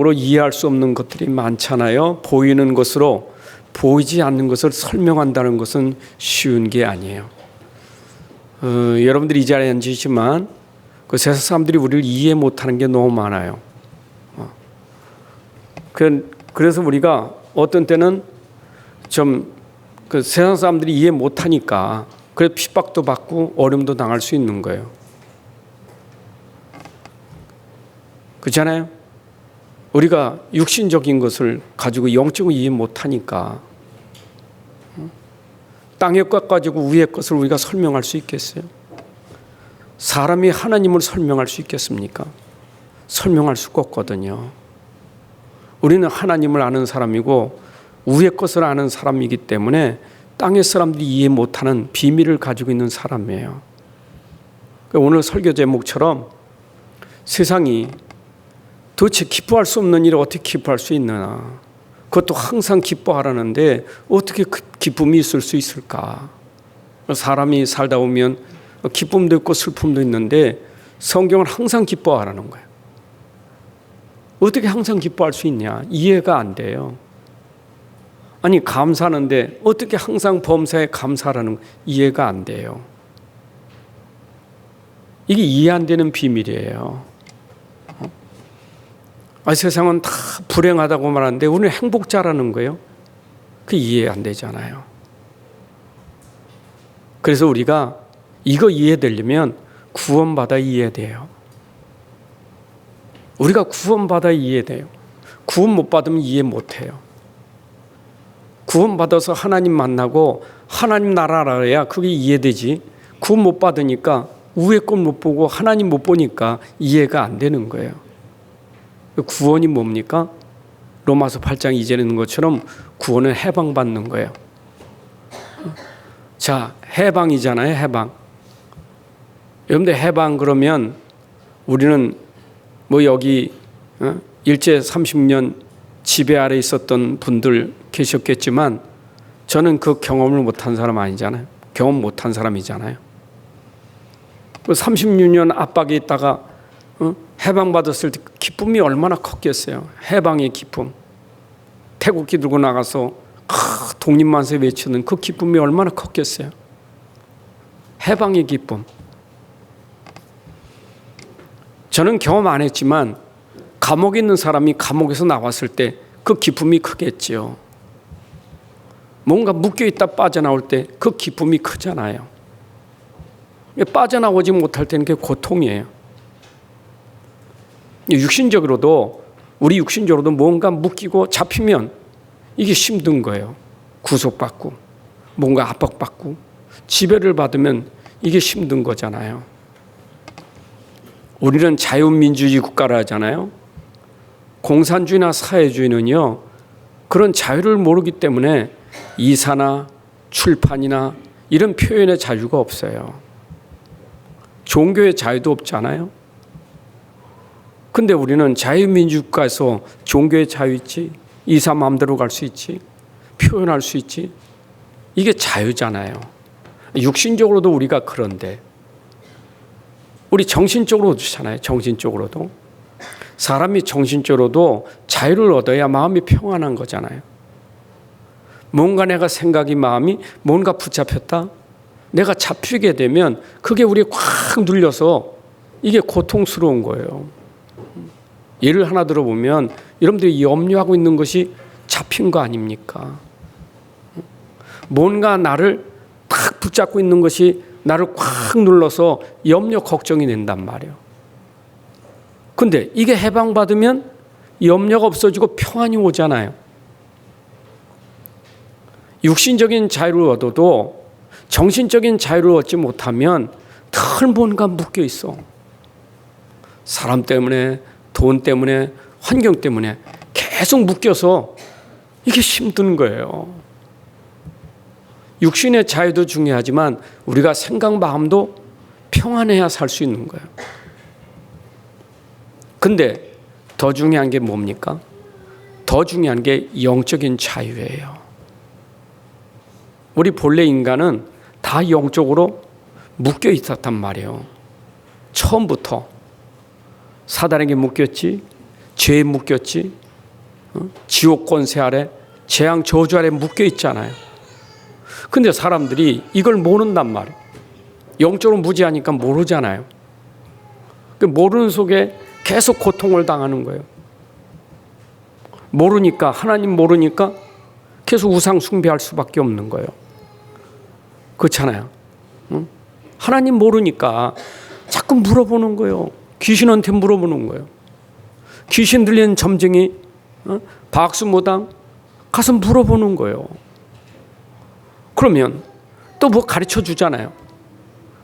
인간적으로 이해할 수 없는 것들이 많잖아요. 보이는 것으로 보이지 않는 것을 설명한다는 것은 쉬운 게 아니에요. 여러분들이 이 자리에 앉으시지만 그 세상 사람들이 우리를 이해 못하는 게 너무 많아요. 그래서 우리가 어떤 때는 좀 그 세상 사람들이 이해 못하니까 그래서 핍박도 받고 어려움도 당할 수 있는 거예요. 그렇잖아요. 우리가 육신적인 것을 가지고 영적으로 이해 못하니까 땅의 것 가지고 위의 것을 우리가 설명할 수 있겠어요? 사람이 하나님을 설명할 수 있겠습니까? 설명할 수가 없거든요. 우리는 하나님을 아는 사람이고 위의 것을 아는 사람이기 때문에 땅의 사람들이 이해 못하는 비밀을 가지고 있는 사람이에요. 오늘 설교 제목처럼 세상이 도대체 기뻐할 수 없는 일을 어떻게 기뻐할 수 있느냐. 그것도 항상 기뻐하라는데 어떻게 그 기쁨이 있을 수 있을까. 사람이 살다 보면 기쁨도 있고 슬픔도 있는데 성경은 항상 기뻐하라는 거예요. 어떻게 항상 기뻐할 수 있냐. 이해가 안 돼요. 아니 감사하는데 어떻게 항상 범사에 감사하라는 이해가 안 돼요. 이게 이해 안 되는 비밀이에요. 세상은 다 불행하다고 말하는데 우리는 행복자라는 거예요. 그게 이해 안 되잖아요. 그래서 우리가 이거 이해되려면 구원받아 이해돼요. 우리가 구원받아 이해돼요. 구원 못 받으면 이해 못해요. 구원받아서 하나님 만나고 하나님 나라 알아야 그게 이해되지. 구원 못 받으니까 위의 것 못 보고 하나님 못 보니까 이해가 안 되는 거예요. 구원이 뭡니까? 로마서 8장 2절에 있는 것처럼 구원은 해방받는 거예요. 자, 해방이잖아요. 해방. 여러분들 해방 그러면 우리는 뭐 여기 일제 30년 지배 아래 있었던 분들 계셨겠지만 저는 그 경험을 못한 사람 아니잖아요. 경험 못한 사람이잖아요. 36년 압박에 있다가 해방받았을 때 기쁨이 얼마나 컸겠어요. 해방의 기쁨. 태국기 들고 나가서 독립만세 외치는 그 기쁨이 얼마나 컸겠어요. 해방의 기쁨. 저는 경험 안 했지만 감옥에 있는 사람이 감옥에서 나왔을 때 그 기쁨이 크겠지요. 뭔가 묶여있다 빠져나올 때 그 기쁨이 크잖아요. 빠져나오지 못할 때는 그게 고통이에요. 우리 육신적으로도 뭔가 묶이고 잡히면 이게 힘든 거예요. 구속받고 뭔가 압박받고 지배를 받으면 이게 힘든 거잖아요. 우리는 자유민주주의 국가라 하잖아요. 공산주의나 사회주의는요, 그런 자유를 모르기 때문에 이사나 출판이나 이런 표현의 자유가 없어요. 종교의 자유도 없잖아요. 근데 우리는 자유민주국가에서 종교의 자유 있지, 이사 마음대로 갈 수 있지, 표현할 수 있지. 이게 자유잖아요. 육신적으로도 우리가 그런데 우리 정신적으로도 좋잖아요. 정신적으로도. 사람이 정신적으로도 자유를 얻어야 마음이 평안한 거잖아요. 뭔가 내가 생각이 마음이 뭔가 붙잡혔다. 내가 잡히게 되면 그게 우리 꽉 눌려서 이게 고통스러운 거예요. 예를 하나 들어보면 여러분들이 염려하고 있는 것이 잡힌 거 아닙니까? 뭔가 나를 딱 붙잡고 있는 것이 나를 꽉 눌러서 염려 걱정이 된단 말이에요. 근데 이게 해방받으면 염려가 없어지고 평안이 오잖아요. 육신적인 자유를 얻어도 정신적인 자유를 얻지 못하면 늘 뭔가 묶여 있어. 사람 때문에, 돈 때문에, 환경 때문에 계속 묶여서 이게 힘든 거예요. 육신의 자유도 중요하지만 우리가 생각, 마음도 평안해야 살 수 있는 거예요. 근데 더 중요한 게 뭡니까? 더 중요한 게 영적인 자유예요. 우리 본래 인간은 다 영적으로 묶여 있었단 말이에요. 처음부터 사단에게 묶였지, 죄에 묶였지. 지옥 권세 아래, 재앙 저주 아래 묶여 있잖아요. 근데 사람들이 이걸 모른단 말이에요. 영적으로 무지하니까 모르잖아요. 그 모르는 속에 계속 고통을 당하는 거예요. 모르니까, 하나님 모르니까 계속 우상 숭배할 수밖에 없는 거예요. 그렇잖아요. 응? 하나님 모르니까 자꾸 물어보는 거예요. 귀신한테 물어보는 거예요. 귀신 들리는 점쟁이, 박수무당 가서 물어보는 거예요. 그러면 또 뭐 가르쳐 주잖아요.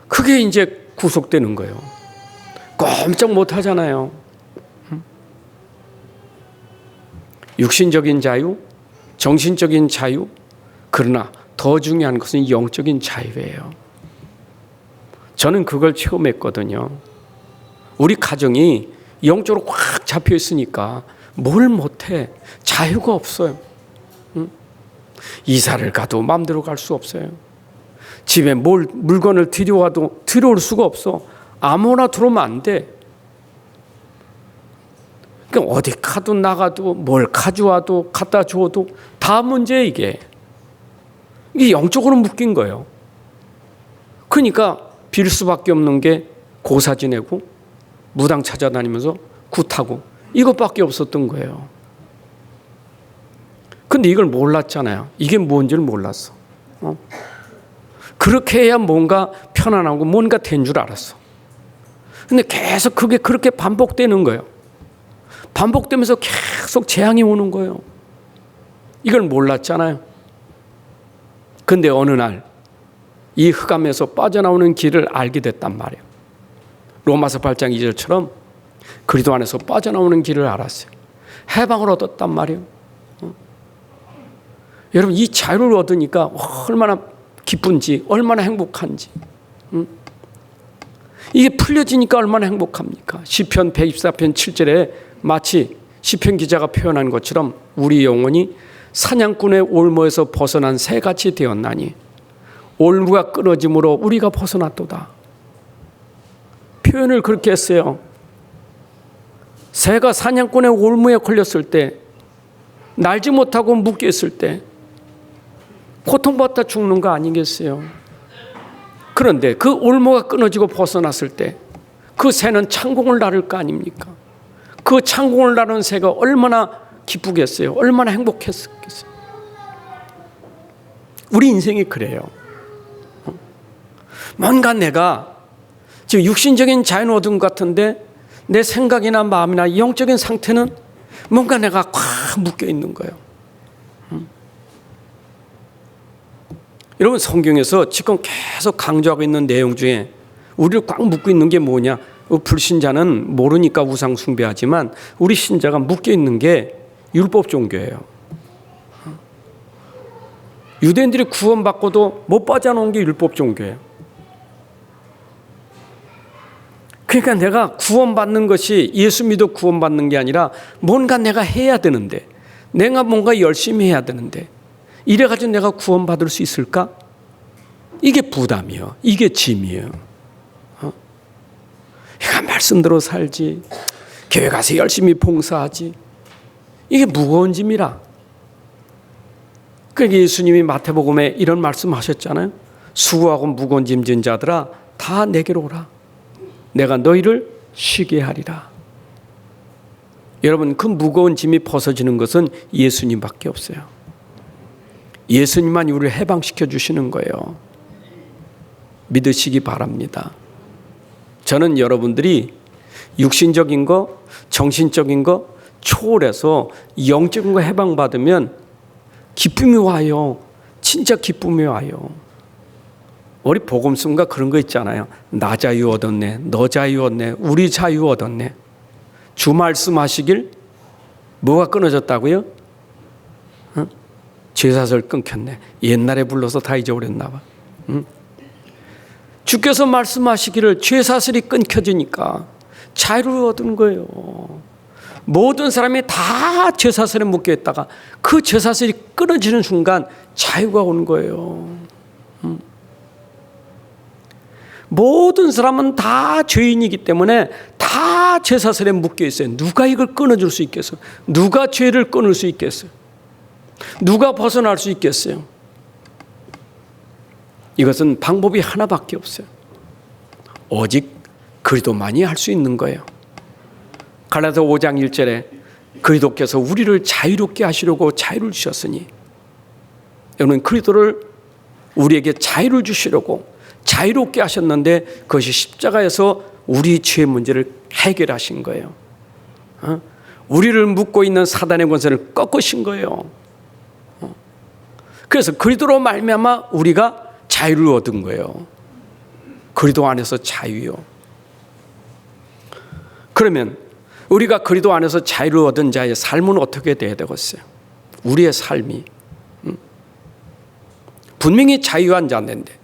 그게 이제 구속되는 거예요. 꼼짝 못 하잖아요. 육신적인 자유, 정신적인 자유, 그러나 더 중요한 것은 영적인 자유예요. 저는 그걸 체험했거든요. 우리 가정이 영적으로 꽉 잡혀 있으니까 뭘 못해. 자유가 없어요. 이사를 가도 마음대로 갈 수 없어요. 집에 물건을 들여와도 들여올 수가 없어. 아무나 들어오면 안 돼. 그러니까 어디 가도 나가도 뭘 가져와도 갖다 주어도 다 문제예요. 이게 영적으로 묶인 거예요. 그러니까 빌 수밖에 없는 게 고사 지내고 무당 찾아다니면서 굿하고 이것밖에 없었던 거예요. 근데 이걸 몰랐잖아요. 이게 뭔지를 몰랐어. 그렇게 해야 뭔가 편안하고 뭔가 된 줄 알았어. 근데 계속 그게 그렇게 반복되는 거예요. 반복되면서 계속 재앙이 오는 거예요. 이걸 몰랐잖아요. 근데 어느 날 이 흑암에서 빠져나오는 길을 알게 됐단 말이에요. 로마서 8장 2절처럼 그리스도 안에서 빠져나오는 길을 알았어요. 해방을 얻었단 말이에요. 여러분 이 자유를 얻으니까 얼마나 기쁜지 얼마나 행복한지. 이게 풀려지니까 얼마나 행복합니까? 시편 124편 7절에 마치 시편 기자가 표현한 것처럼 우리 영혼이 사냥꾼의 올무에서 벗어난 새같이 되었나니 올무가 끊어짐으로 우리가 벗어났도다. 표현을 그렇게 했어요. 새가 사냥꾼의 올무에 걸렸을 때 날지 못하고 묶여 있을 때 고통받다 죽는 거 아니겠어요? 그런데 그 올무가 끊어지고 벗어났을 때 그 새는 창공을 나를 거 아닙니까? 그 창공을 나는 새가 얼마나 기쁘겠어요? 얼마나 행복했겠어요? 우리 인생이 그래요. 뭔가 내가 지금 육신적인 자유는 얻은 것 같은데 내 생각이나 마음이나 영적인 상태는 뭔가 내가 꽉 묶여 있는 거예요. 여러분 성경에서 지금 계속 강조하고 있는 내용 중에 우리를 꽉 묶고 있는 게 뭐냐? 불신자는 모르니까 우상 숭배하지만 우리 신자가 묶여 있는 게 율법 종교예요. 유대인들이 구원받고도 못 빠져나온 게 율법 종교예요. 그러니까 내가 구원받는 것이 예수 믿어 구원받는 게 아니라 뭔가 내가 해야 되는데 내가 뭔가 열심히 해야 되는데 이래가지고 내가 구원받을 수 있을까? 이게 부담이요. 이게 짐이에요. 내가 말씀대로 살지. 교회 가서 열심히 봉사하지. 이게 무거운 짐이라. 그러니까 예수님이 마태복음에 이런 말씀하셨잖아요. 수고하고 무거운 짐진 자들아 다 내게로 오라. 내가 너희를 쉬게 하리라. 여러분 그 무거운 짐이 벗어지는 것은 예수님밖에 없어요. 예수님만 우리를 해방시켜 주시는 거예요. 믿으시기 바랍니다. 저는 여러분들이 육신적인 거, 정신적인 거 초월해서 영적인 거 해방받으면 기쁨이 와요. 진짜 기쁨이 와요. 우리 복음성가 그런 거 있잖아요. 나 자유 얻었네, 너 자유 얻네, 우리 자유 얻었네. 주 말씀하시길 뭐가 끊어졌다고요? 죄사슬 끊겼네. 옛날에 불러서 다 잊어버렸나 봐. 주께서 말씀하시기를 죄사슬이 끊겨지니까 자유를 얻는 거예요. 모든 사람이 다 죄사슬에 묶여 있다가 그 죄사슬이 끊어지는 순간 자유가 오는 거예요. 모든 사람은 다 죄인이기 때문에 다 다 제사슬에 묶여 있어요. 누가 이걸 끊어줄 수 있겠어요? 누가 죄를 끊을 수 있겠어요? 누가 벗어날 수 있겠어요? 이것은 방법이 하나밖에 없어요. 오직 그리스도만이 할 수 있는 거예요. 갈라디아 5장 1절에 그리스도께서 우리를 자유롭게 하시려고 자유를 주셨으니, 여러분, 그리스도를 우리에게 자유를 주시려고 자유롭게 하셨는데 그것이 십자가에서 우리 죄의 문제를 해결하신 거예요. 우리를 묶고 있는 사단의 권세를 꺾으신 거예요. 그래서 그리스도로 말미암아 우리가 자유를 얻은 거예요. 그리스도 안에서 자유요. 그러면 우리가 그리스도 안에서 자유를 얻은 자의 삶은 어떻게 돼야 되겠어요? 우리의 삶이 분명히 자유한 자인데,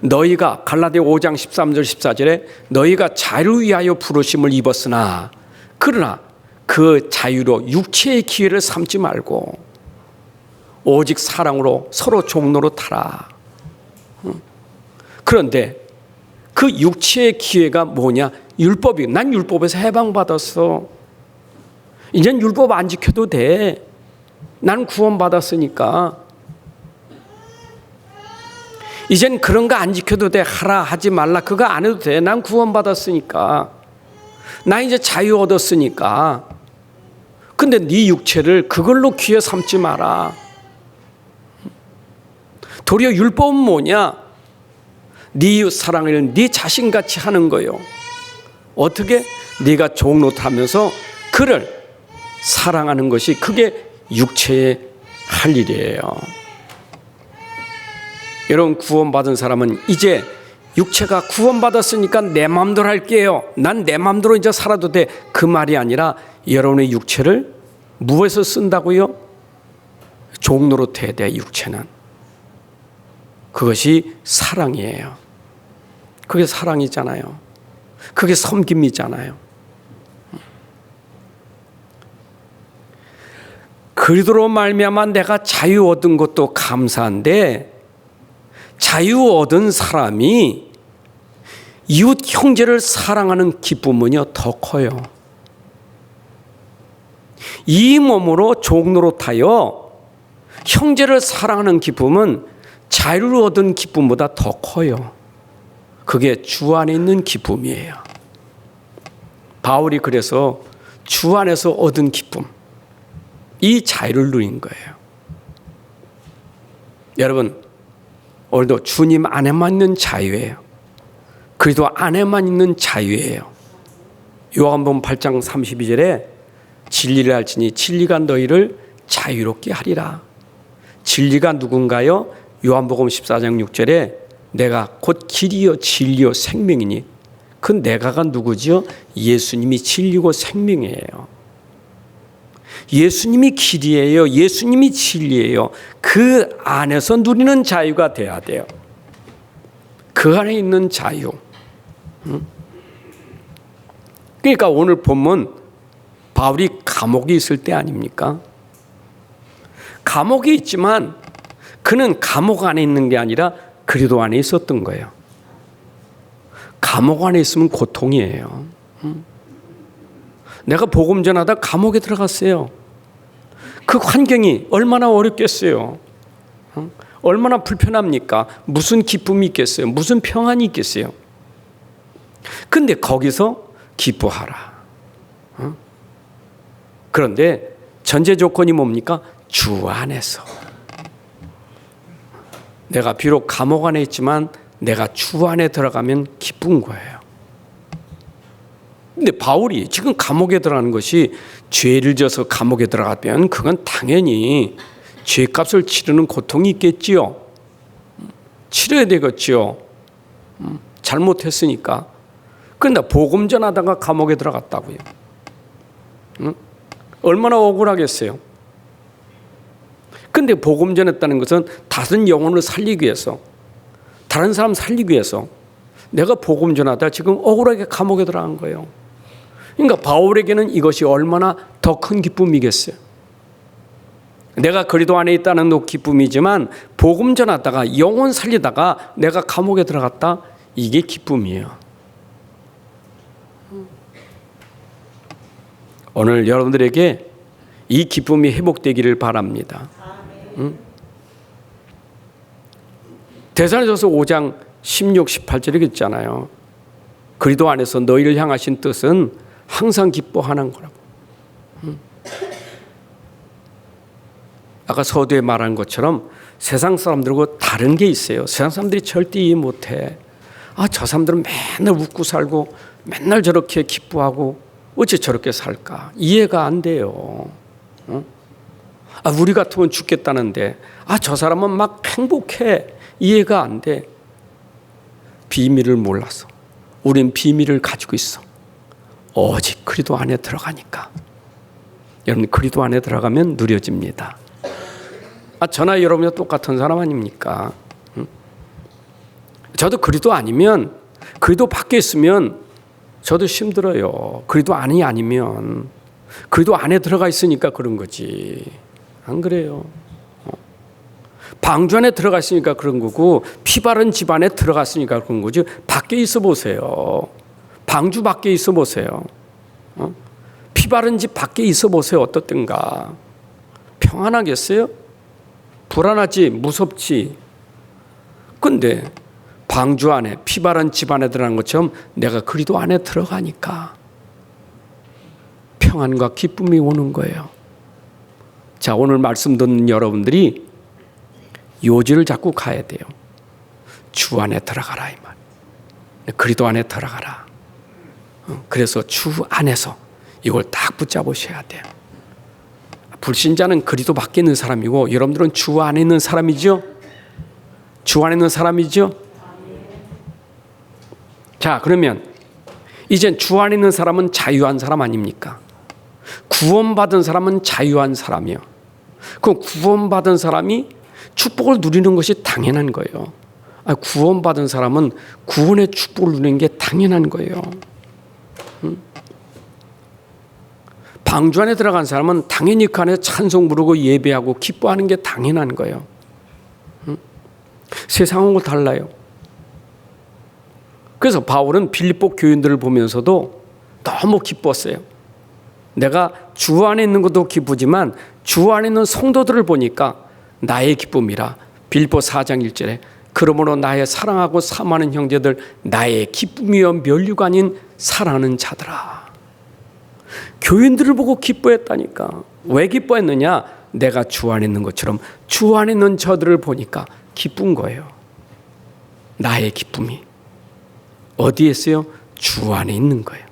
너희가 갈라디아 5장 13절 14절에 너희가 자유를 위하여 부르심을 입었으나 그러나 그 자유로 육체의 기회를 삼지 말고 오직 사랑으로 서로 종노릇하라. 그런데 그 육체의 기회가 뭐냐? 율법이. 난 율법에서 해방받았어. 이젠 율법 안 지켜도 돼. 난 구원받았으니까. 이젠 그런 거 안 지켜도 돼. 하라 하지 말라 그거 안 해도 돼. 난 구원받았으니까. 나 이제 자유 얻었으니까. 근데 네 육체를 그걸로 기회 삼지 마라. 도리어 율법은 뭐냐? 네 이웃 사랑을 네 자신같이 하는 거예요. 어떻게? 네가 종노릇하면서 그를 사랑하는 것이 그게 육체의 할 일이에요. 여러분, 구원받은 사람은 이제 육체가 구원받았으니까 내 마음대로 할게요. 난 내 마음대로 이제 살아도 돼. 그 말이 아니라 여러분의 육체를 무엇에서 쓴다고요? 종노릇해야 돼. 육체는. 그것이 사랑이에요. 그게 사랑이잖아요. 그게 섬김이잖아요. 그리스도로 말미암아 내가 자유 얻은 것도 감사한데, 자유 얻은 사람이 이웃 형제를 사랑하는 기쁨은요 더 커요. 이 몸으로 종노릇하여 형제를 사랑하는 기쁨은 자유를 얻은 기쁨보다 더 커요. 그게 주 안에 있는 기쁨이에요. 바울이 그래서 주 안에서 얻은 기쁨, 이 자유를 누린 거예요. 여러분, 오늘도 주님 안에만 있는 자유예요. 그리스도 안에만 있는 자유예요. 요한복음 8장 32절에 진리를 알지니 진리가 너희를 자유롭게 하리라. 진리가 누군가요? 요한복음 14장 6절에 내가 곧 길이요 진리요 생명이니, 그 내가가 누구지요? 예수님이 진리고 생명이에요. 예수님이 길이에요. 예수님이 진리예요. 그 안에서 누리는 자유가 돼야 돼요. 그 안에 있는 자유. 그러니까 오늘 본문 바울이 감옥에 있을 때 아닙니까? 감옥에 있지만 그는 감옥 안에 있는 게 아니라 그리스도 안에 있었던 거예요. 감옥 안에 있으면 고통이에요. 내가 복음 전하다 감옥에 들어갔어요. 그 환경이 얼마나 어렵겠어요. 얼마나 불편합니까? 무슨 기쁨이 있겠어요? 무슨 평안이 있겠어요? 근데 거기서 기뻐하라. 그런데 전제 조건이 뭡니까? 주 안에서. 내가 비록 감옥 안에 있지만 내가 주 안에 들어가면 기쁜 거예요. 근데 바울이 지금 감옥에 들어가는 것이 죄를 져서 감옥에 들어가면 그건 당연히 죄값을 치르는 고통이 있겠지요. 치러야 되겠지요. 잘못했으니까. 그런데 복음 전하다가 감옥에 들어갔다고요. 얼마나 억울하겠어요. 근데 복음 전했다는 것은 다른 영혼을 살리기 위해서, 다른 사람 살리기 위해서 내가 복음 전하다 지금 억울하게 감옥에 들어간 거예요. 그러니까 바울에게는 이것이 얼마나 더 큰 기쁨이겠어요. 내가 그리스도 안에 있다는 것도 기쁨이지만 복음 전하다가 영혼 살리다가 내가 감옥에 들어갔다, 이게 기쁨이에요. 오늘 여러분들에게 이 기쁨이 회복되기를 바랍니다. 데살로니가서 5장 16, 18절에 있잖아요. 그리스도 안에서 너희를 향하신 뜻은 항상 기뻐하는 거라고. 아까 서두에 말한 것처럼 세상 사람들하고 다른 게 있어요. 세상 사람들이 절대 이해 못해. 저 사람들은 맨날 웃고 살고 맨날 저렇게 기뻐하고 어째 저렇게 살까? 이해가 안 돼요. 우리 같으면 죽겠다는데 저 사람은 막 행복해. 이해가 안 돼. 비밀을 몰라서. 우린 비밀을 가지고 있어. 오직 그리스도 안에 들어가니까. 여러분, 그리스도 안에 들어가면 누려집니다. 저나 여러분이 똑같은 사람 아닙니까? 저도 그리스도 아니면, 그리스도 밖에 있으면 저도 힘들어요. 그리스도 안이 아니면. 그리스도 안에 들어가 있으니까 그런 거지. 안 그래요? 방주 안에 들어가 있으니까 그런 거고, 피 바른 집 안에 들어갔으니까 그런 거지. 밖에 있어 보세요. 방주 밖에 있어 보세요. 피 바른 집 밖에 있어 보세요. 어떻든가. 평안하겠어요? 불안하지, 무섭지. 근데 방주 안에, 피 바른 집 안에 들어간 것처럼 내가 그리스도 안에 들어가니까 평안과 기쁨이 오는 거예요. 자, 오늘 말씀 듣는 여러분들이 요지를 잡고 가야 돼요. 주 안에 들어가라, 이 말. 그리스도 안에 들어가라. 그래서 주 안에서 이걸 딱 붙잡으셔야 돼요. 불신자는 그리스도 밖에 있는 사람이고, 여러분들은 주 안에 있는 사람이죠? 주 안에 있는 사람이죠? 자, 그러면 이젠 주 안에 있는 사람은 자유한 사람 아닙니까? 구원받은 사람은 자유한 사람이요. 그럼 구원받은 사람이 축복을 누리는 것이 당연한 거예요. 구원받은 사람은 구원의 축복을 누리는 게 당연한 거예요. 방주 안에 들어간 사람은 당연히 그 안에 찬송 부르고 예배하고 기뻐하는 게 당연한 거예요. 세상하고 달라요. 그래서 바울은 빌립보 교인들을 보면서도 너무 기뻤어요. 내가 주 안에 있는 것도 기쁘지만 주 안에 있는 성도들을 보니까 나의 기쁨이라. 빌립보 4장 1절에 그러므로 나의 사랑하고 사모하는 형제들, 나의 기쁨이여 면류가 아닌 사랑하는 자들아. 교인들을 보고 기뻐했다니까. 왜 기뻐했느냐? 내가 주 안에 있는 것처럼 주 안에 있는 저들을 보니까 기쁜 거예요. 나의 기쁨이 어디에 있어요? 주 안에 있는 거예요.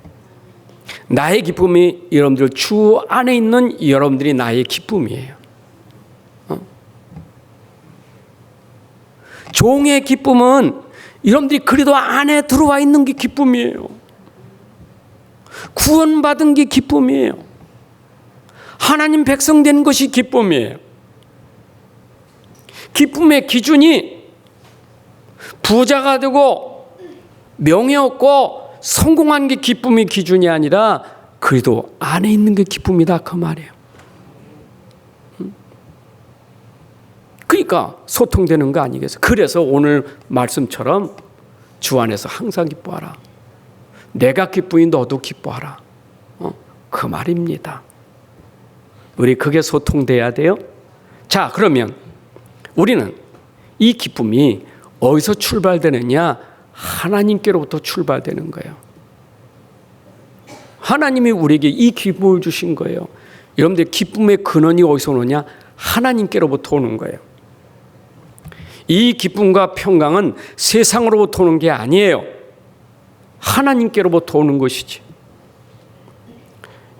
나의 기쁨이 여러분들 주 안에 있는 여러분들이 나의 기쁨이에요. 종의 기쁨은 여러분들이 그리스도 안에 들어와 있는 게 기쁨이에요. 구원받은 게 기쁨이에요. 하나님 백성 된 것이 기쁨이에요. 기쁨의 기준이 부자가 되고 명예 얻고 성공한 게 기쁨의 기준이 아니라 그리스도 안에 있는 게 기쁨이다, 그 말이에요. 그러니까 소통되는 거 아니겠어요? 그래서 오늘 말씀처럼 주 안에서 항상 기뻐하라. 내가 기쁘니 너도 기뻐하라. 그 말입니다. 우리 그게 소통돼야 돼요. 자, 그러면 우리는 이 기쁨이 어디서 출발되느냐? 하나님께로부터 출발되는 거예요. 하나님이 우리에게 이 기쁨을 주신 거예요. 여러분들 기쁨의 근원이 어디서 오느냐? 하나님께로부터 오는 거예요. 이 기쁨과 평강은 세상으로부터 오는 게 아니에요. 하나님께로부터 오는 것이지.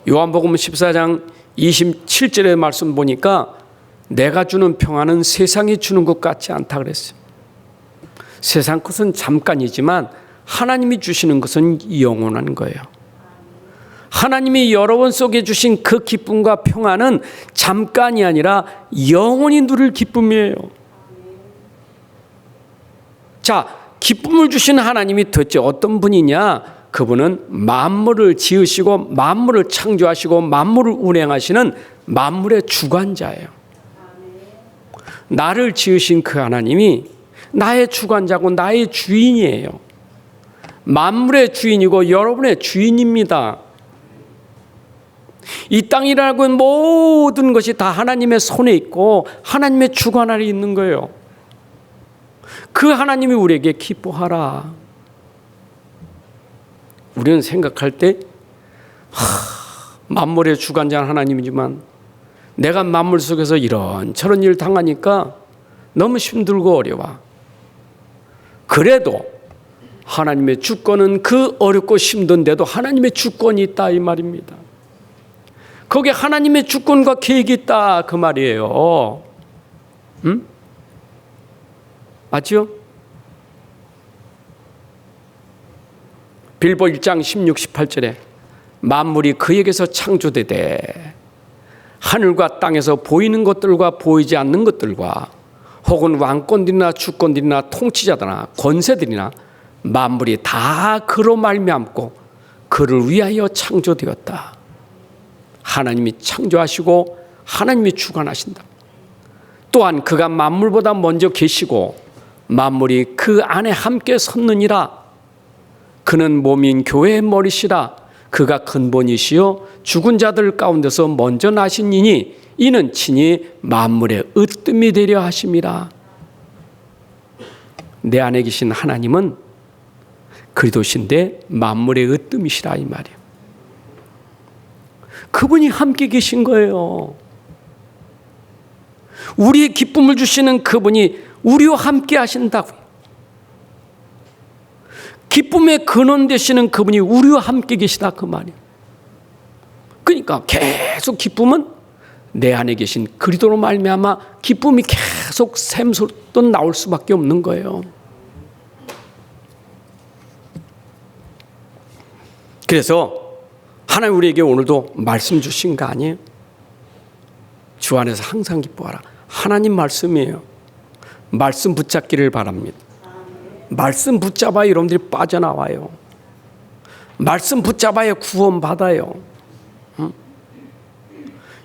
요한복음 14장 27절의 말씀 보니까 내가 주는 평안은 세상이 주는 것 같지 않다 그랬어요. 세상 것은 잠깐이지만 하나님이 주시는 것은 영원한 거예요. 하나님이 여러분 속에 주신 그 기쁨과 평안은 잠깐이 아니라 영원히 누릴 기쁨이에요. 자, 기쁨을 주신 하나님이 도대체 어떤 분이냐? 그분은 만물을 지으시고 만물을 창조하시고 만물을 운행하시는 만물의 주관자예요. 나를 지으신 그 하나님이 나의 주관자고 나의 주인이에요. 만물의 주인이고 여러분의 주인입니다. 이 땅이라고 하는 모든 것이 다 하나님의 손에 있고 하나님의 주관 아래 있는 거예요. 그 하나님이 우리에게 기뻐하라. 우리는 생각할 때 만물의 주관자는 하나님이지만 내가 만물 속에서 이런저런 일 당하니까 너무 힘들고 어려워. 그래도 하나님의 주권은 그 어렵고 힘든데도 하나님의 주권이 있다 이 말입니다. 거기에 하나님의 주권과 계획이 있다 그 말이에요. 응? 맞죠? 빌보 1장 16, 18절에 만물이 그에게서 창조되되 하늘과 땅에서 보이는 것들과 보이지 않는 것들과 혹은 왕권들이나 주권들이나 통치자들이나 권세들이나 만물이 다 그로 말미암고 그를 위하여 창조되었다. 하나님이 창조하시고 하나님이 주관하신다. 또한 그가 만물보다 먼저 계시고 만물이 그 안에 함께 섰느니라. 그는 몸인 교회의 머리시라. 그가 근본이시요 죽은 자들 가운데서 먼저 나신 이니 이는 친히 만물의 으뜸이 되려 하심이라. 내 안에 계신 하나님은 그리스도신데 만물의 으뜸이시라 이 말이에요. 그분이 함께 계신 거예요. 우리의 기쁨을 주시는 그분이 우리와 함께 하신다고요. 기쁨의 근원 되시는 그분이 우리와 함께 계시다 그 말이에요. 그러니까 계속 기쁨은 내 안에 계신 그리스도로 말미암아 기쁨이 계속 샘솟듯 나올 수밖에 없는 거예요. 그래서 하나님 우리에게 오늘도 말씀 주신 거 아니에요? 주 안에서 항상 기뻐하라. 하나님 말씀이에요. 말씀 붙잡기를 바랍니다. 말씀 붙잡아야 여러분들이 빠져나와요. 말씀 붙잡아야 구원받아요.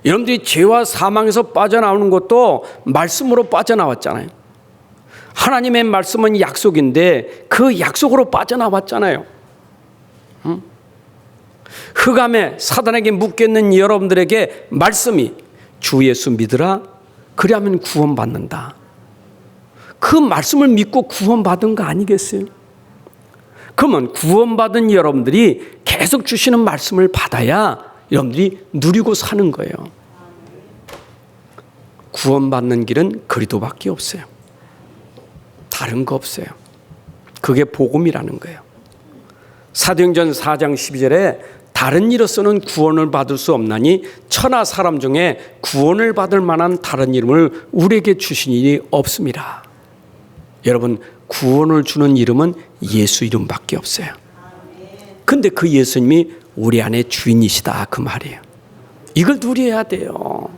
여러분들이 죄와 사망에서 빠져나오는 것도 말씀으로 빠져나왔잖아요. 하나님의 말씀은 약속인데 그 약속으로 빠져나왔잖아요. 흑암에 사단에게 묶여있는 여러분들에게 말씀이 주 예수 믿으라 그리하면 구원받는다. 그 말씀을 믿고 구원받은 거 아니겠어요? 그러면 구원받은 여러분들이 계속 주시는 말씀을 받아야 여러분들이 누리고 사는 거예요. 구원받는 길은 그리스도밖에 없어요. 다른 거 없어요. 그게 복음이라는 거예요. 사도행전 4장 12절에 다른 이로서는 구원을 받을 수 없나니 천하 사람 중에 구원을 받을 만한 다른 이름을 우리에게 주신 일이 없습니다. 여러분 구원을 주는 이름은 예수 이름밖에 없어요. 근데 그 예수님이 우리 안에 주인이시다 그 말이에요. 이걸 누려야 돼요.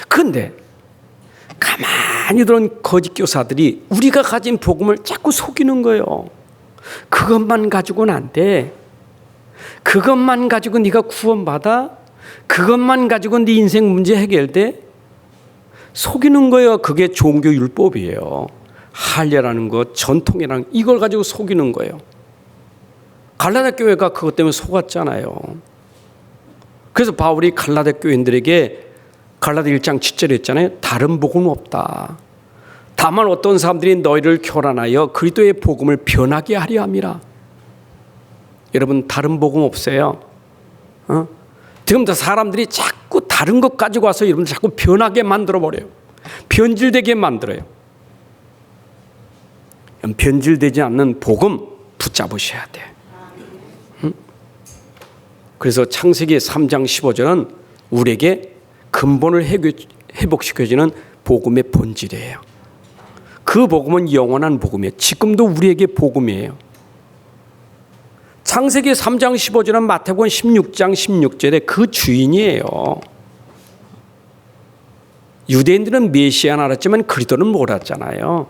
그런데 가만히 들은 거짓 교사들이 우리가 가진 복음을 자꾸 속이는 거예요. 그것만 가지고는 안 돼. 그것만 가지고 네가 구원받아? 그것만 가지고 네 인생 문제 해결돼? 속이는 거예요. 그게 종교율법이에요. 할례라는 것, 전통이라는 것, 이걸 가지고 속이는 거예요. 갈라디아 교회가 그것 때문에 속았잖아요. 그래서 바울이 갈라디아 교인들에게 갈라디아 1장 7절에 했잖아요. 다른 복음은 없다. 다만 어떤 사람들이 너희를 교란하여 그리스도의 복음을 변하게 하려 함이라. 여러분 다른 복음 없어요. 지금도 사람들이 자꾸 다른 것 가지고 와서 여러분들 자꾸 변하게 만들어버려요. 변질되게 만들어요. 변질되지 않는 복음 붙잡으셔야 돼. 그래서 창세기 3장 15절은 우리에게 근본을 회복시켜주는 복음의 본질이에요. 그 복음은 영원한 복음이에요. 지금도 우리에게 복음이에요. 창세기 3장 15절은 마태복음 16장 16절에 그 주인이에요. 유대인들은 메시아는 알았지만 그리스도는 몰랐잖아요.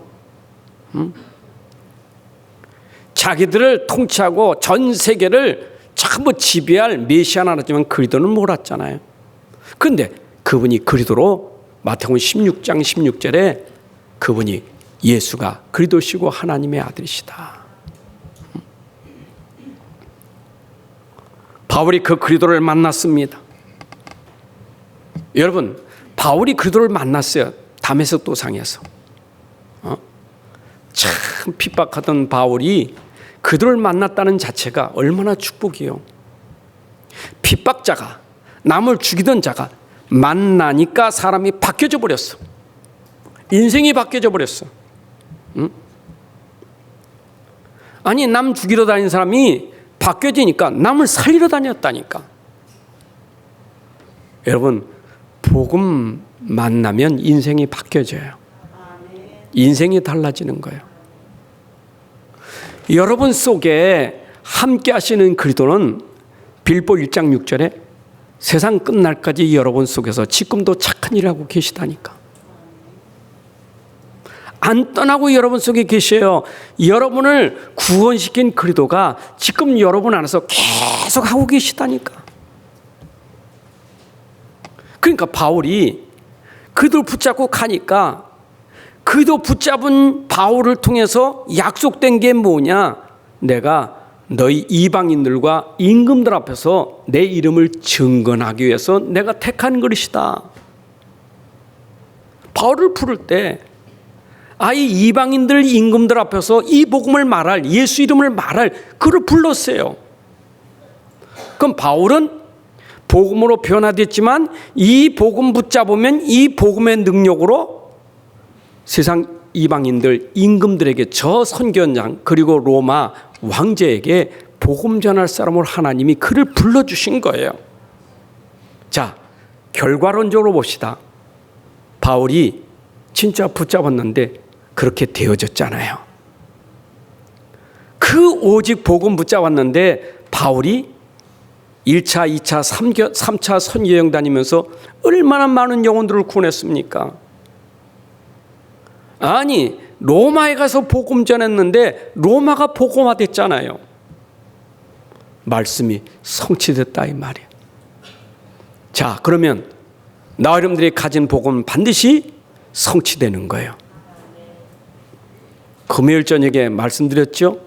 자기들을 통치하고 전 세계를 전부 지배할 메시아는 알았지만 그리스도는 몰랐잖아요. 그런데 그분이 그리스도로 마태복음 16장 16절에 그분이 예수가 그리스도시고 하나님의 아들이시다. 바울이 그 그리도를 만났습니다. 여러분, 바울이 그리도를 만났어요. 다메섹 도상에서. 참 핍박하던 바울이 그들을 만났다는 자체가 얼마나 축복이요. 핍박자가, 남을 죽이던 자가 만나니까 사람이 바뀌어져 버렸어. 인생이 바뀌어져 버렸어. 응? 아니, 남 죽이러 다니는 사람이 바뀌어지니까 남을 살리러 다녔다니까. 여러분, 복음 만나면 인생이 바뀌어져요. 인생이 달라지는 거예요. 여러분 속에 함께 하시는 그리스도는 빌보 1장 6절에 세상 끝날까지 여러분 속에서 지금도 착한 일을 하고 계시다니까. 안 떠나고 여러분 속에 계셔요. 여러분을 구원시킨 그리스도가 지금 여러분 안에서 계속 하고 계시다니까. 그러니까 바울이 그리스도를 붙잡고 가니까 그리스도 붙잡은 바울을 통해서 약속된 게 뭐냐? 내가 너희 이방인들과 임금들 앞에서 내 이름을 증거하기 위해서 내가 택한 것이다. 바울을 부를 때 아예 이방인들 임금들 앞에서 이 복음을 말할, 예수 이름을 말할 그를 불렀어요. 그럼 바울은 복음으로 변화됐지만 이 복음 붙잡으면 이 복음의 능력으로 세상 이방인들 임금들에게, 저 선견장 그리고 로마 왕제에게 복음 전할 사람을 하나님이 그를 불러주신 거예요. 자, 결과론적으로 봅시다. 바울이 진짜 붙잡았는데 그렇게 되어졌잖아요. 그 오직 복음 붙잡았는데 바울이 1차, 2차, 3차 선교여행 다니면서 얼마나 많은 영혼들을 구원했습니까? 아니, 로마에 가서 복음 전했는데 로마가 복음화됐잖아요. 말씀이 성취됐다 이 말이에요. 자, 그러면 나 여러분들이 가진 복음은 반드시 성취되는 거예요. 금요일 저녁에 말씀드렸죠?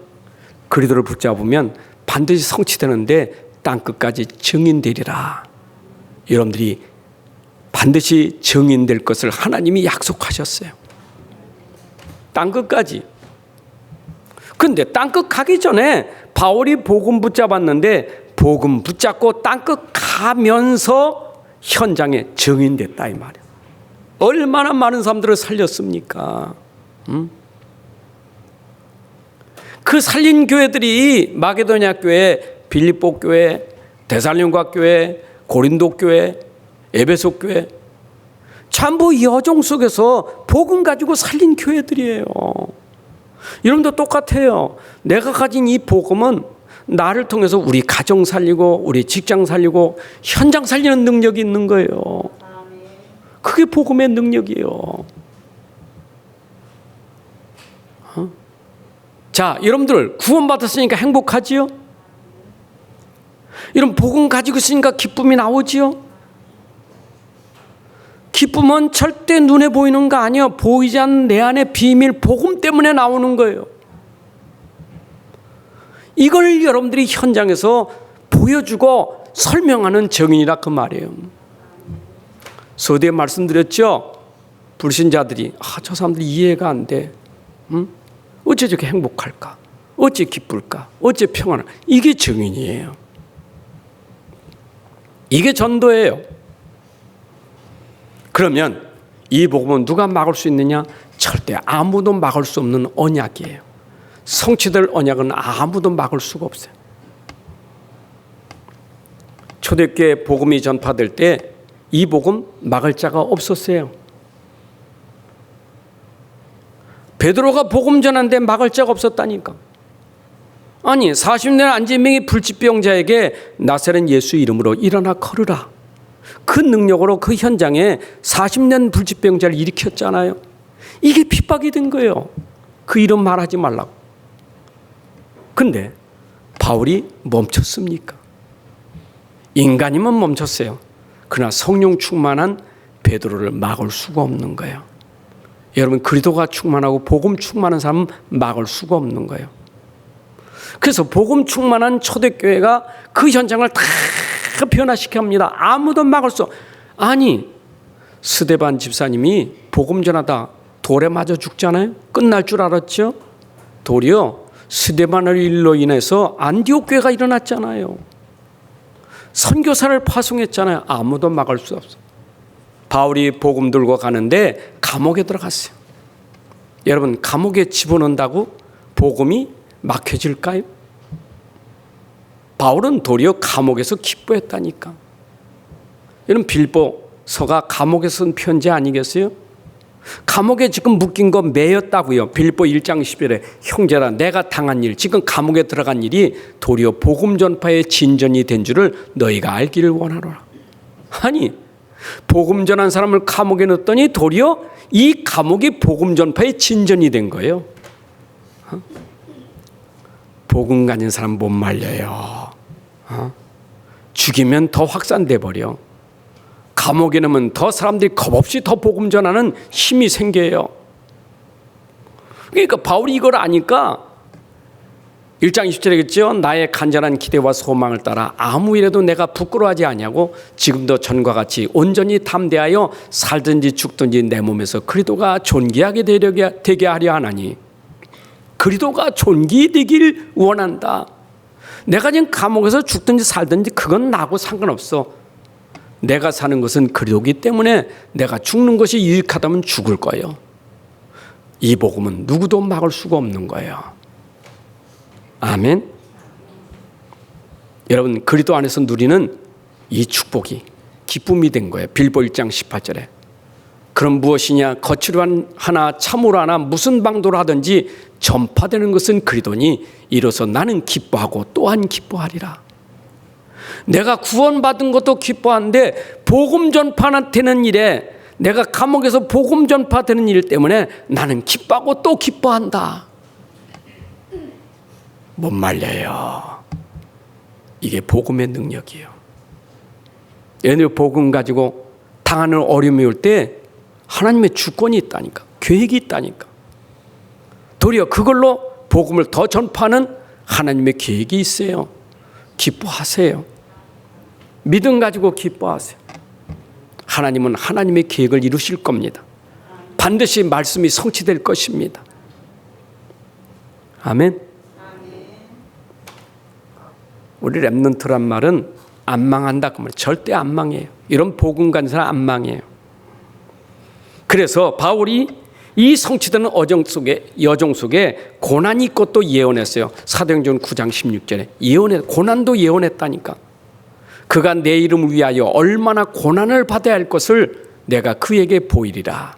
그리스도를 붙잡으면 반드시 성취되는데 땅끝까지 증인되리라. 여러분들이 반드시 증인될 것을 하나님이 약속하셨어요. 땅끝까지. 그런데 땅끝 가기 전에 바울이 복음 붙잡았는데 복음 붙잡고 땅끝 가면서 현장에 증인됐다 이 말이에요. 얼마나 많은 사람들을 살렸습니까? 그 살린 교회들이 마게도냐 교회, 빌립보 교회, 데살로니가 교회, 고린도 교회, 에베소 교회, 전부 여정 속에서 복음 가지고 살린 교회들이에요. 여러분도 똑같아요. 내가 가진 이 복음은 나를 통해서 우리 가정 살리고 우리 직장 살리고 현장 살리는 능력이 있는 거예요. 그게 복음의 능력이에요. 자, 여러분들 구원받았으니까 행복하지요? 여러분 복음 가지고 있으니까 기쁨이 나오지요? 기쁨은 절대 눈에 보이는 거 아니에요. 보이지 않는 내 안의 비밀 복음 때문에 나오는 거예요. 이걸 여러분들이 현장에서 보여주고 설명하는 증인이라 그 말이에요. 서두에 말씀드렸죠. 불신자들이 저 사람들이 이해가 안 돼. 어째 저렇게 행복할까? 어째 기쁠까? 어째 평안할까? 이게 증인이에요. 이게 전도예요. 그러면 이 복음은 누가 막을 수 있느냐? 절대 아무도 막을 수 없는 언약이에요. 성취될 언약은 아무도 막을 수가 없어요. 초대교회 복음이 전파될 때 이 복음 막을 자가 없었어요. 베드로가 복음 전하는데 막을 자가 없었다니까. 아니 40년 안진병이 불치병자에게 나사렛 예수 이름으로 일어나 걸으라. 그 능력으로 그 현장에 40년 불치병자를 일으켰잖아요. 이게 핍박이 된 거예요. 그 이름 말하지 말라고. 근데 바울이 멈췄습니까? 인간이면 멈췄어요. 그러나 성령 충만한 베드로를 막을 수가 없는 거예요. 여러분 그리스도가 충만하고 복음 충만한 사람은 막을 수가 없는 거예요. 그래서 복음 충만한 초대교회가 그 현장을 다 변화시킵니다. 아무도 막을 수 아니 스데반 집사님이 복음 전하다 돌에 맞아 죽잖아요. 끝날 줄 알았죠. 도리어 스데반의 일로 인해서 안디옥 교회가 일어났잖아요. 선교사를 파송했잖아요. 아무도 막을 수 없어. 바울이 복음 들고 가는데 감옥에 들어갔어요. 여러분, 감옥에 집어넣는다고 복음이 막혀질까요? 바울은 도리어 감옥에서 기뻐했다니까. 여러분, 빌보서가 감옥에서 쓴 편지 아니겠어요? 감옥에 지금 묶인 거 매였다고요. 빌보 1장 10절에 형제라 내가 당한 일, 지금 감옥에 들어간 일이 도리어 복음 전파의 진전이 된 줄을 너희가 알기를 원하노라. 아니 복음 전한 사람을 감옥에 넣었더니 도리어 이 감옥이 복음 전파의 진전이 된 거예요. 복음 가진 사람 못 말려요. 죽이면 더 확산돼 버려. 감옥에 넣으면 더 사람들이 겁없이 더 복음 전하는 힘이 생겨요. 그러니까 바울이 이걸 아니까 1장 20절이겠죠. 나의 간절한 기대와 소망을 따라 아무 일에도 내가 부끄러워하지 아니하고 지금도 전과 같이 온전히 담대하여 살든지 죽든지 내 몸에서 그리스도가 존귀하게 되게 하려 하나니 그리스도가 존귀되길 원한다. 내가 지금 감옥에서 죽든지 살든지 그건 나하고 상관없어. 내가 사는 것은 그리스도이기 때문에 내가 죽는 것이 유익하다면 죽을 거예요. 이 복음은 누구도 막을 수가 없는 거예요. 아멘. 여러분, 그리스도 안에서 누리는 이 축복이 기쁨이 된 거예요. 빌보 1장 18절에 그럼 무엇이냐 거칠어 하나 참으로 하나 무슨 방도로 하든지 전파되는 것은 그리스도니 이로써 나는 기뻐하고 또한 기뻐하리라. 내가 구원받은 것도 기뻐하는데 복음 전파되는 일에 내가 감옥에서 복음 전파되는 일 때문에 나는 기뻐하고 또 기뻐한다. 못 말려요. 이게 복음의 능력이에요. 얘네 복음 가지고 당하는 어려움이 올 때 하나님의 주권이 있다니까. 계획이 있다니까. 도리어 그걸로 복음을 더 전파하는 하나님의 계획이 있어요. 기뻐하세요. 믿음 가지고 기뻐하세요. 하나님은 하나님의 계획을 이루실 겁니다. 반드시 말씀이 성취될 것입니다. 아멘. 우리 렘넌트란 말은 안 망한다 그 말. 절대 안 망해요. 이런 복음 간 사람 안 망해요. 그래서 바울이 이 성취되는 여정 속에 고난이 있고 또 예언했어요. 사도행전 9장 16절에 고난도 예언했다니까. 그가 내 이름을 위하여 얼마나 고난을 받아야 할 것을 내가 그에게 보이리라.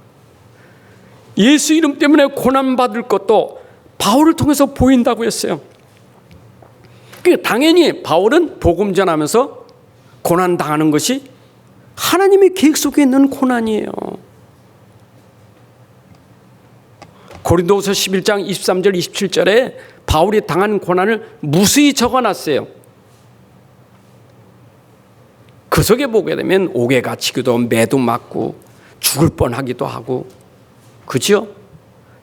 예수 이름 때문에 고난받을 것도 바울을 통해서 보인다고 했어요. 당연히 바울은 복음 전하면서 고난당하는 것이 하나님의 계획 속에 있는 고난이에요. 고린도후서 11장 23절 27절에 바울이 당한 고난을 무수히 적어놨어요. 그 속에 보게 되면 옥에 갇히기도 매도 맞고 죽을 뻔하기도 하고 그죠?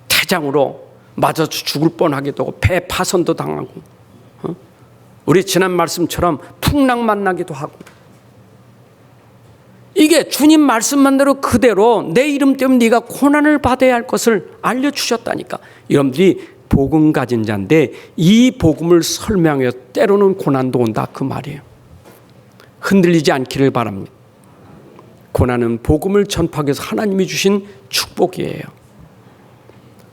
태장으로 맞아서 죽을 뻔하기도 하고 배 파손도 당하고 우리 지난 말씀처럼 풍랑 만나기도 하고 이게 주님 말씀만대로 그대로 내 이름 때문에 네가 고난을 받아야 할 것을 알려주셨다니까. 여러분들이 복음 가진 자인데 이 복음을 설명해서 때로는 고난도 온다 그 말이에요. 흔들리지 않기를 바랍니다. 고난은 복음을 전파하기 위해서 하나님이 주신 축복이에요.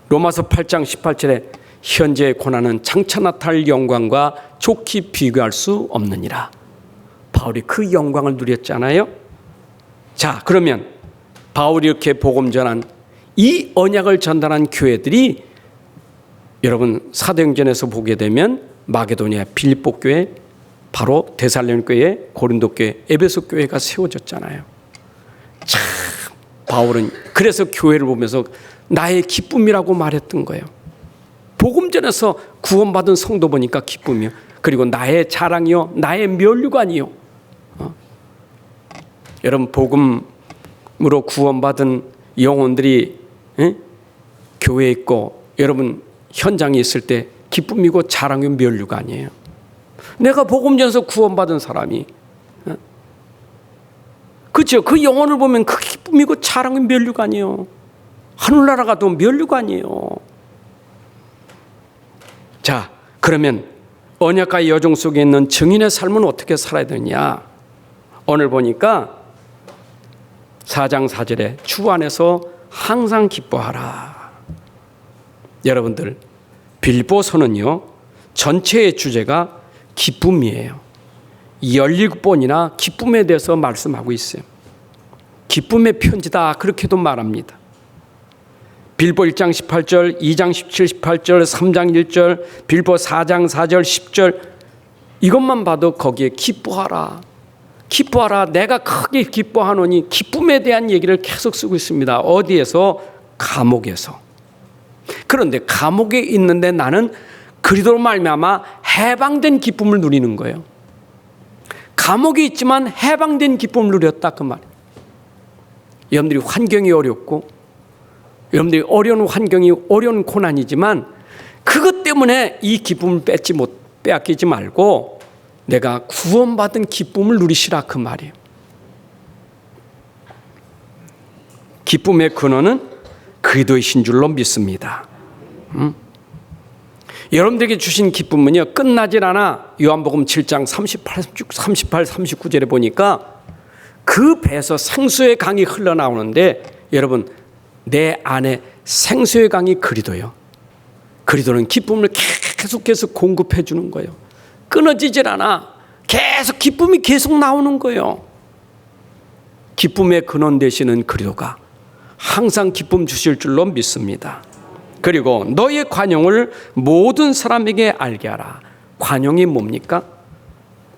로마서 8장 18절에 현재의 고난은 장차 나타날 영광과 좋게 비교할 수 없느니라. 바울이 그 영광을 누렸잖아요. 자, 그러면 바울이 이렇게 복음 전한 이 언약을 전달한 교회들이 여러분 사도행전에서 보게 되면 마게도니아 빌립보 교회, 바로 데살로니가 교회, 고린도 교회, 에베소 교회가 세워졌잖아요. 참 바울은 그래서 교회를 보면서 나의 기쁨이라고 말했던 거예요. 복음 전에서 구원받은 성도 보니까 기쁨이요. 그리고 나의 자랑이요, 나의 면류관이요. 여러분 복음으로 구원받은 영혼들이 교회에 있고 여러분 현장에 있을 때 기쁨이고 자랑이고 면류가 아니에요. 내가 복음 전서 구원받은 사람이, 그렇죠? 그 영혼을 보면 그 기쁨이고 자랑이고 면류가 아니에요. 하늘나라 가도 면류가 아니에요. 자, 그러면 언약과의 여정 속에 있는 증인의 삶은 어떻게 살아야 되느냐? 오늘 보니까 4장 4절에 주 안에서 항상 기뻐하라. 여러분들, 빌보서는요, 전체의 주제가 기쁨이에요. 17번이나 기쁨에 대해서 말씀하고 있어요. 기쁨의 편지다, 그렇게도 말합니다. 빌보 1장 18절, 2장 17, 18절, 3장 1절, 빌보 4장 4절, 10절, 이것만 봐도 거기에 기뻐하라, 기뻐하라, 내가 크게 기뻐하노니, 기쁨에 대한 얘기를 계속 쓰고 있습니다. 어디에서? 감옥에서. 그런데 감옥에 있는데 나는 그리스도로 말미암아 해방된 기쁨을 누리는 거예요. 감옥에 있지만 해방된 기쁨을 누렸다, 그 말이에요. 여러분들이 환경이 어렵고, 여러분들이 어려운 환경이, 어려운 고난이지만 그것 때문에 이 기쁨을 빼앗기지 말고 내가 구원받은 기쁨을 누리시라, 그 말이에요. 기쁨의 근원은 그리스도이신 줄로 믿습니다. 여러분들에게 주신 기쁨은요, 끝나질 않아. 요한복음 7장 38, 39절에 보니까 그 배에서 생수의 강이 흘러나오는데, 여러분, 내 안에 생수의 강이 그리스도예요. 그리스도는 기쁨을 계속해서 공급해 주는 거예요. 끊어지질 않아. 계속 기쁨이 계속 나오는 거예요. 기쁨의 근원 되시는 그리스도가 항상 기쁨 주실 줄로 믿습니다. 그리고 너의 관용을 모든 사람에게 알게 하라. 관용이 뭡니까?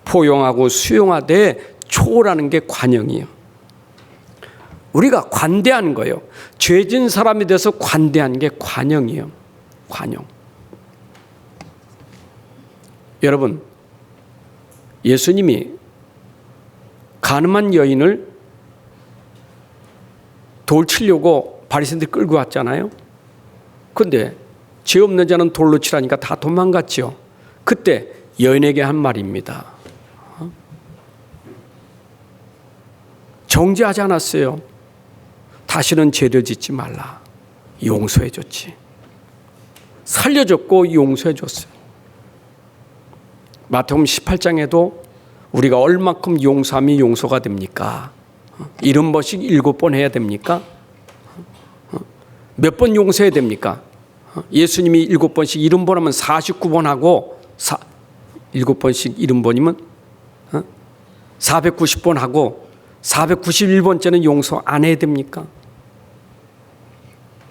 포용하고 수용하되 초월하는 게 관용이에요. 우리가 관대한 거예요. 죄진 사람에 대해서 관대한 게 관용이에요. 관용. 여러분, 예수님이 가늠한 여인을 돌 치려고 바리새인들이 끌고 왔잖아요. 그런데 죄 없는 자는 돌로 치라니까 다 도망갔죠. 그때 여인에게 한 말입니다. 정죄하지 않았어요. 다시는 죄를 짓지 말라. 용서해 줬지. 살려줬고 용서해 줬어요. 마태복음 18장에도 우리가 얼마큼 용서함이 용서가 됩니까? 70번씩 7번 해야 됩니까? 몇 번 용서해야 됩니까? 예수님이 7번씩 70번 하면 49번 하고 7번씩 70번이면 490번 하고 491번째는 용서 안 해야 됩니까?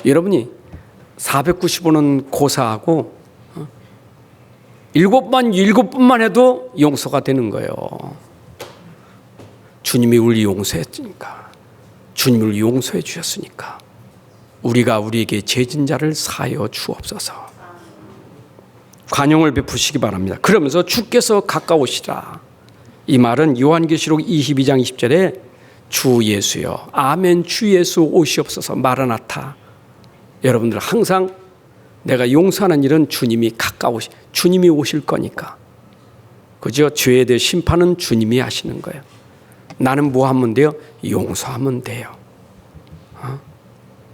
여러분이 490번은 고사하고 7번만 해도 용서가 되는 거예요. 주님이 우리 용서했으니까, 주님이 우리 용서해 주셨으니까 우리가 우리에게 죄진 자를 사하여 주옵소서. 관용을 베푸시기 바랍니다. 그러면서 주께서 가까우시라. 이 말은 요한계시록 22장 20절에 주 예수여, 아멘, 주 예수 오시옵소서, 마라나타. 여러분들 항상 내가 용서하는 일은 주님이 주님이 오실 거니까. 그죠? 죄에 대해 심판은 주님이 하시는 거예요. 나는 뭐 하면 돼요? 용서하면 돼요.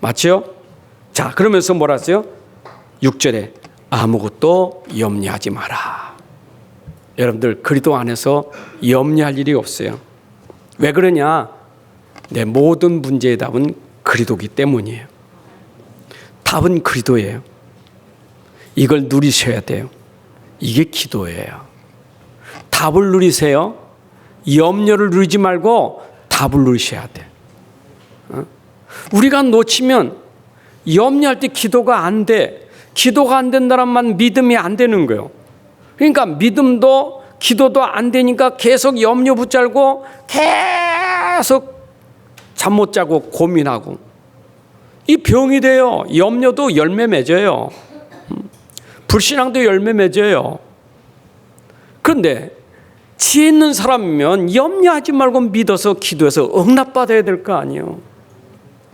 맞죠? 자, 그러면서 뭐라 하세요? 6절에 아무것도 염려하지 마라. 여러분들, 그리스도 안에서 염려할 일이 없어요. 왜 그러냐? 내 모든 문제의 답은 그리스도이기 때문이에요. 답은 그리스도예요. 이걸 누리셔야 돼요. 이게 기도예요. 답을 누리세요. 염려를 누리지 말고 답을 누리셔야 돼. 우리가 놓치면 염려할 때 기도가 안 돼. 기도가 안 된다는 말, 믿음이 안 되는 거예요. 그러니까 믿음도 기도도 안 되니까 계속 염려 붙잡고 계속 잠 못 자고 고민하고, 이 병이 돼요. 염려도 열매 맺어요. 불신앙도 열매 맺어요. 그런데 지혜 있는 사람이면 염려하지 말고 믿어서 기도해서 응답받아야 될 거 아니에요.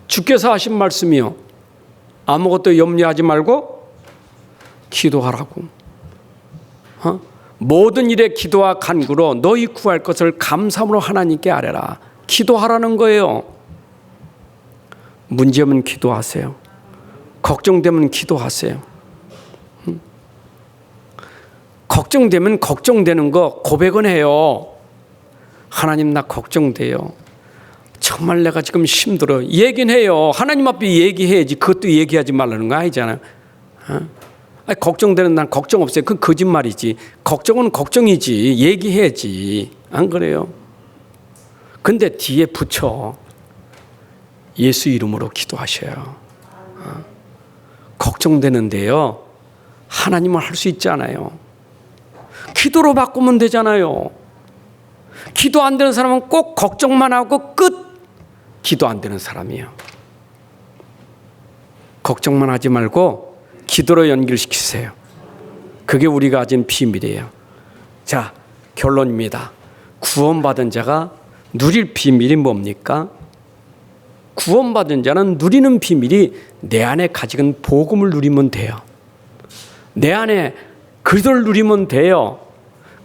주께서 하신 말씀이요, 아무것도 염려하지 말고 기도하라고. 모든 일에 기도와 간구로 너희 구할 것을 감사함으로 하나님께 아뢰라. 기도하라는 거예요. 문제면 기도하세요. 걱정되면 기도하세요. 걱정되면 걱정되는 거 고백은 해요. 하나님, 나 걱정돼요. 정말 내가 지금 힘들어. 얘기는 해요. 하나님 앞에 얘기해야지. 그것도 얘기하지 말라는 거 아니잖아요. 아니, 걱정되는 난 걱정 없어요. 그건 거짓말이지. 걱정은 걱정이지. 얘기해야지. 안 그래요? 근데 뒤에 붙여 예수 이름으로 기도하셔요. 걱정되는데요, 하나님은 할 수 있잖아요. 기도로 바꾸면 되잖아요. 기도 안 되는 사람은 꼭 걱정만 하고 끝. 기도 안 되는 사람이에요. 걱정만 하지 말고 기도로 연결시키세요. 그게 우리가 가진 비밀이에요. 자, 결론입니다. 구원받은 자가 누릴 비밀이 뭡니까? 구원받은 자는 누리는 비밀이 내 안에 가지는 복음을 누리면 돼요. 내 안에 그리스도를 누리면 돼요.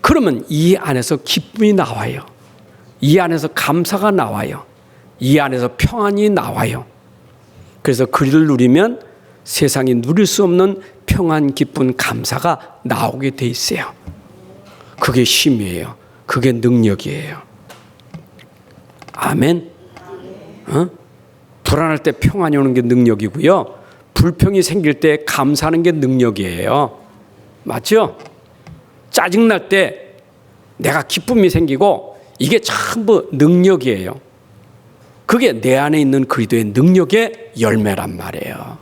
그러면 이 안에서 기쁨이 나와요. 이 안에서 감사가 나와요. 이 안에서 평안이 나와요. 그래서 그리스도를 누리면 세상이 누릴 수 없는 평안, 기쁨, 감사가 나오게 돼 있어요. 그게 힘이에요. 그게 능력이에요. 아멘. 불안할 때 평안이 오는 게 능력이고요. 불평이 생길 때 감사하는 게 능력이에요. 맞죠? 짜증날 때 내가 기쁨이 생기고 이게 전부 능력이에요. 그게 내 안에 있는 그리스도의 능력의 열매란 말이에요.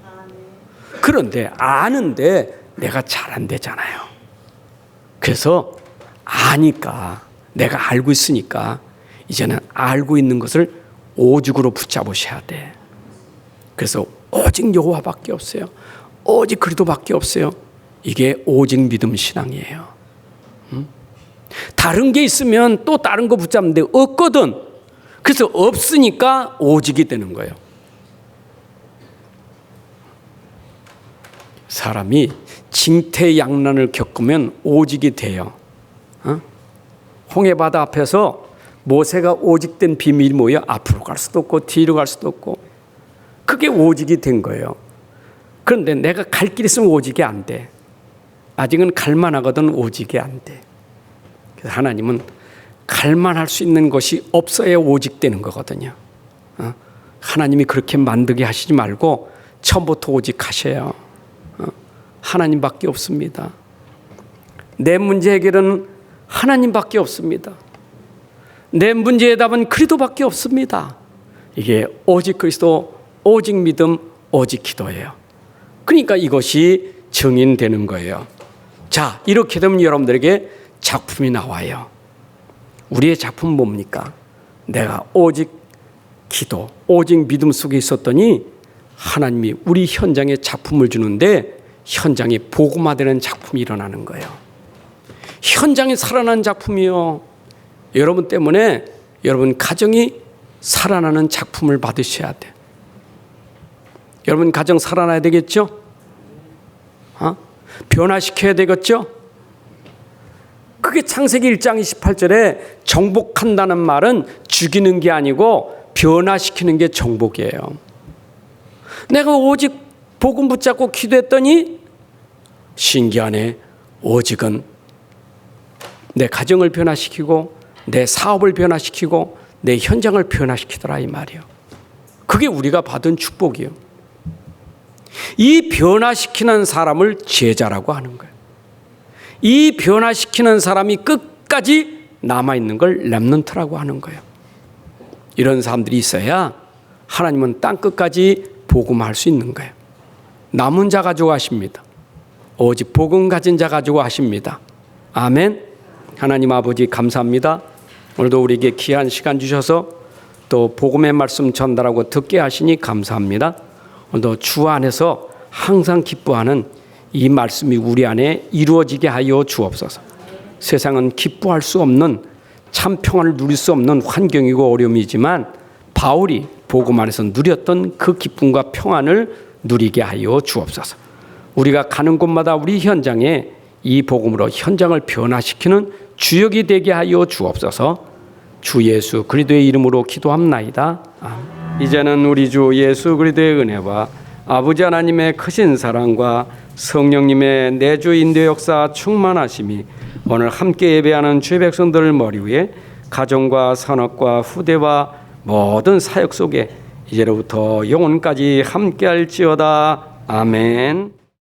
그런데 아는데 내가 잘 안 되잖아요. 그래서 아니까, 내가 알고 있으니까 이제는 알고 있는 것을 오직으로 붙잡으셔야 돼. 그래서 오직 여호와밖에 없어요. 오직 그리스도밖에 없어요. 이게 오직 믿음 신앙이에요. 다른 게 있으면 또 다른 거 붙잡는데 없거든. 그래서 없으니까 오직이 되는 거예요. 사람이 징태양난을 겪으면 오직이 돼요. 홍해바다 앞에서 모세가 오직된 비밀이 뭐예요? 앞으로 갈 수도 없고 뒤로 갈 수도 없고. 그게 오직이 된 거예요. 그런데 내가 갈 길 있으면 오직이 안 돼. 아직은 갈만하거든 오직이 안 돼. 그래서 하나님은 갈만할 수 있는 것이 없어야 오직되는 거거든요. 하나님이 그렇게 만들게 하시지 말고 처음부터 오직하셔요. 하나님밖에 없습니다. 내 문제 해결은 하나님밖에 없습니다. 내 문제의 답은 그리스도밖에 없습니다. 이게 오직 그리스도, 오직 믿음, 오직 기도예요. 그러니까 이것이 증인되는 거예요. 자, 이렇게 되면 여러분들에게 작품이 나와요. 우리의 작품은 뭡니까? 내가 오직 기도, 오직 믿음 속에 있었더니 하나님이 우리 현장에 작품을 주는데 현장이 복음화되는 작품이 일어나는 거예요. 현장이 살아나는 작품이요. 여러분 때문에 여러분 가정이 살아나는 작품을 받으셔야 돼. 여러분 가정 살아나야 되겠죠? 변화시켜야 되겠죠? 그게 창세기 1장 28절에 정복한다는 말은 죽이는 게 아니고 변화시키는 게 정복이에요. 내가 오직 복음 붙잡고 기도했더니 신기하네. 오직은 내 가정을 변화시키고 내 사업을 변화시키고 내 현장을 변화시키더라 이 말이에요. 그게 우리가 받은 축복이에요. 이 변화시키는 사람을 제자라고 하는 거예요. 이 변화시키는 사람이 끝까지 남아있는 걸 렘넌트라고 하는 거예요. 이런 사람들이 있어야 하나님은 땅 끝까지 복음할 수 있는 거예요. 남은 자 가지고 하십니다. 오직 복음 가진 자 가지고 하십니다. 아멘. 하나님 아버지 감사합니다. 오늘도 우리에게 귀한 시간 주셔서 또 복음의 말씀 전달하고 듣게 하시니 감사합니다. 오늘도 주 안에서 항상 기뻐하는 이 말씀이 우리 안에 이루어지게 하여 주옵소서. 세상은 기뻐할 수 없는 참 평안을 누릴 수 없는 환경이고 어려움이지만 바울이 복음 안에서 누렸던 그 기쁨과 평안을 누리게 하여 주옵소서. 우리가 가는 곳마다 우리 현장에 이 복음으로 현장을 변화시키는 주역이 되게 하여 주옵소서. 주 예수 그리스도의 이름으로 기도합나이다. 아멘. 이제는 우리 주 예수 그리스도의 은혜와 아버지 하나님의 크신 사랑과 성령님의 내주 인도 역사 충만하심이 오늘 함께 예배하는 주의 백성들 머리 위에 가정과 산업과 후대와 모든 사역 속에 이제로부터 영원까지 함께할지어다. 아멘.